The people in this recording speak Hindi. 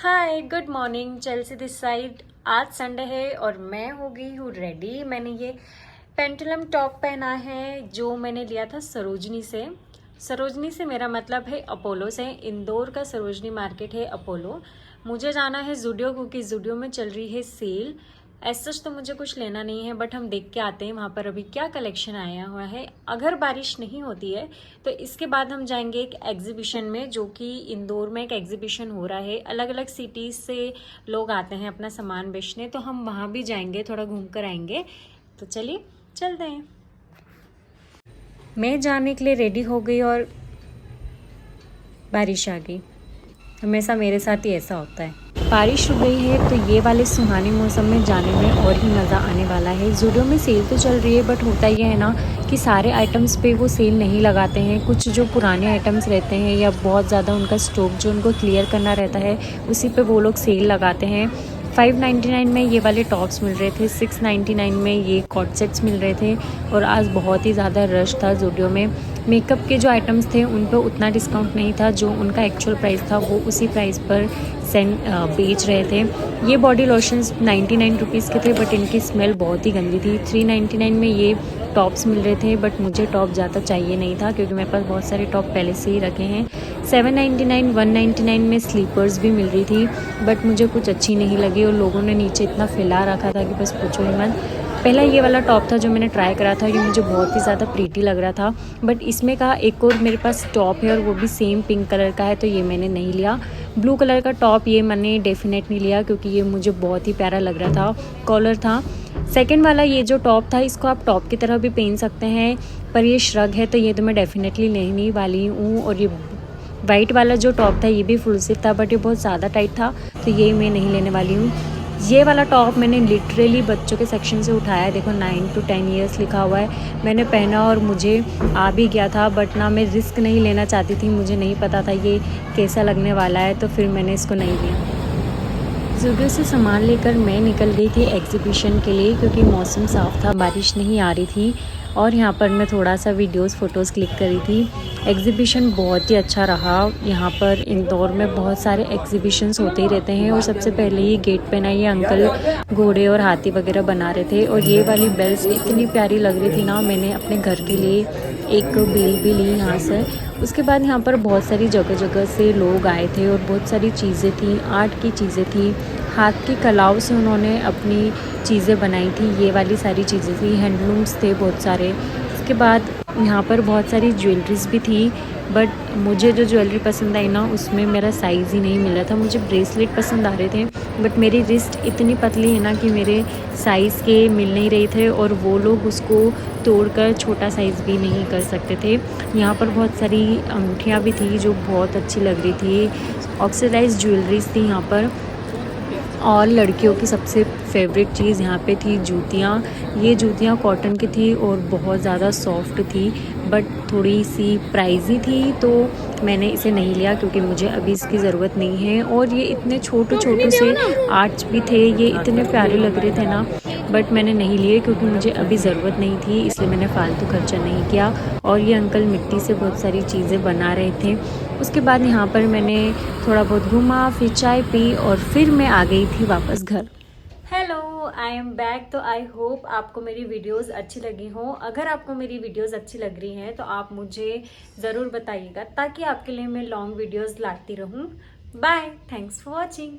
Hi good morning, Chelsea this side. आज संडे है और मैं हो गई हूँ रेडी। मैंने ये पेंटलम टॉप पहना है जो मैंने लिया था सरोजनी से। सरोजनी से मेरा मतलब है अपोलो से। इंदौर का सरोजनी मार्केट है अपोलो। मुझे जाना है ज़ूडियो क्योंकि ज़ूडियो में चल रही है सेल। ऐसा तो मुझे कुछ लेना नहीं है, बट हम देख के आते हैं वहाँ पर अभी क्या कलेक्शन आया हुआ है। अगर बारिश नहीं होती है तो इसके बाद हम जाएंगे एक एग्जीबिशन में, जो कि इंदौर में एक एग्जीबिशन हो रहा है। अलग अलग सिटीज़ से लोग आते हैं अपना सामान बेचने, तो हम वहाँ भी जाएंगे, थोड़ा घूम कर आएंगे। तो चलिए चलते हैं। मैं जाने के लिए रेडी हो गई और बारिश आ गई। हमेशा मेरे साथ ही ऐसा होता है। बारिश रुक गई है तो ये वाले सुहाने मौसम में जाने में और ही मज़ा आने वाला है। ज़ूडियो में सेल तो चल रही है, बट होता ये है ना कि सारे आइटम्स पे वो सेल नहीं लगाते हैं। कुछ जो पुराने आइटम्स रहते हैं या बहुत ज़्यादा उनका स्टॉक जो उनको क्लियर करना रहता है, उसी पे वो लोग सेल लगाते हैं। 599 में ये वाले टॉप्स मिल रहे थे, 699 में ये कॉट सेट्स मिल रहे थे। और आज बहुत ही ज़्यादा रश था ज़ूडियो में। मेकअप के जो आइटम्स थे उन पर उतना डिस्काउंट नहीं था, जो उनका एक्चुअल प्राइस था वो उसी प्राइस पर बेच रहे थे। ये बॉडी लोशंस 99 रुपीज़ के थे, बट इनकी स्मेल बहुत ही गंदी थी। 399 में ये टॉप्स मिल रहे थे, बट मुझे टॉप ज़्यादा चाहिए नहीं था क्योंकि मेरे पास बहुत सारे टॉप पहले से ही रखे हैं। 799 199 में स्लीपर्स भी मिल रही थी, बट मुझे कुछ अच्छी नहीं लगी और लोगों ने नीचे इतना फैला रखा था कि बस पूछो ही मत। पहला ये वाला टॉप था जो मैंने ट्राई करा था, ये मुझे बहुत ही ज़्यादा प्रीटी लग रहा था, बट इसमें का एक और मेरे पास टॉप है और वो भी सेम पिंक कलर का है, तो ये मैंने नहीं लिया। ब्लू कलर का टॉप ये मैंने डेफिनेटली लिया क्योंकि ये मुझे बहुत ही प्यारा लग रहा था, कॉलर था। सेकंड वाला ये जो टॉप था, इसको आप टॉप की तरह भी पहन सकते हैं, पर ये श्रग है तो ये तो मैं डेफिनेटली लेने वाली हूँ। और ये वाइट वाला जो टॉप था ये भी फुल स्लीव था, बट ये बहुत ज़्यादा टाइट था, तो ये मैं नहीं लेने वाली हूँ। ये वाला टॉप मैंने लिटरली बच्चों के सेक्शन से उठाया है। देखो 9 to 10 ईयर्स लिखा हुआ है। मैंने पहना और मुझे आ भी गया था, बट ना मैं रिस्क नहीं लेना चाहती थी। मुझे नहीं पता था ये कैसा लगने वाला है, तो फिर मैंने इसको नहीं लिया। ज़ूडियो से सामान लेकर मैं निकल गई थी एग्जीबिशन के लिए क्योंकि मौसम साफ़ था, बारिश नहीं आ रही थी। और यहाँ पर मैं थोड़ा सा फ़ोटोज़ क्लिक करी थी। एग्जीबिशन बहुत ही अच्छा रहा। यहाँ पर इंदौर में बहुत सारे एग्जीबिशंस होते ही रहते हैं। और सबसे पहले ही गेट पे ना ये अंकल घोड़े और हाथी वगैरह बना रहे थे, और ये वाली बेल्स इतनी प्यारी लग रही थी ना, मैंने अपने घर के लिए एक बेल भी ली यहाँ से। उसके बाद यहाँ पर बहुत सारी जगह जगह से लोग आए थे और बहुत सारी चीज़ें थी, आर्ट की चीज़ें थी, हाथ की कलाओं से उन्होंने अपनी चीज़ें बनाई थी। ये वाली सारी चीज़ें थी, हैंडलूम्स थे बहुत सारे। उसके बाद यहाँ पर बहुत सारी ज्वेलरीज भी थी, बट मुझे जो ज्वेलरी पसंद आई ना उसमें मेरा साइज़ ही नहीं मिल रहा था। मुझे ब्रेसलेट पसंद आ रहे थे, बट मेरी रिस्ट इतनी पतली है ना कि मेरे साइज़ के मिल नहीं रहे थे, और वो लोग उसको तोड़कर छोटा साइज़ भी नहीं कर सकते थे। यहाँ पर बहुत सारी अंगूठियाँ भी थी जो बहुत अच्छी लग रही थी। ऑक्सीडाइज ज्वेलरीज थी यहाँ पर। और लड़कियों की सबसे फेवरेट चीज़ यहाँ पे थी जूतियाँ। ये जूतियाँ कॉटन की थी और बहुत ज़्यादा सॉफ्ट थी, बट थोड़ी सी प्राइजी थी, तो मैंने इसे नहीं लिया क्योंकि मुझे अभी इसकी ज़रूरत नहीं है। और ये इतने छोटे छोटे से आर्ट्स भी थे, ये इतने प्यारे लग रहे थे ना, बट मैंने नहीं लिए क्योंकि मुझे अभी ज़रूरत नहीं थी, इसलिए मैंने फ़ालतू खर्चा नहीं किया। और ये अंकल मिट्टी से बहुत सारी चीज़ें बना रहे थे। उसके बाद यहाँ पर मैंने थोड़ा बहुत घूमा, फिर चाय पी और फिर मैं आ गई थी वापस घर। Hello, I am back. तो आई होप आपको मेरी वीडियोस अच्छी लगी हो। अगर आपको मेरी वीडियोस अच्छी लग रही हैं तो आप मुझे ज़रूर बताइएगा, ताकि आपके लिए मैं लॉन्ग वीडियोस लाती रहूँ। Bye, thanks for watching.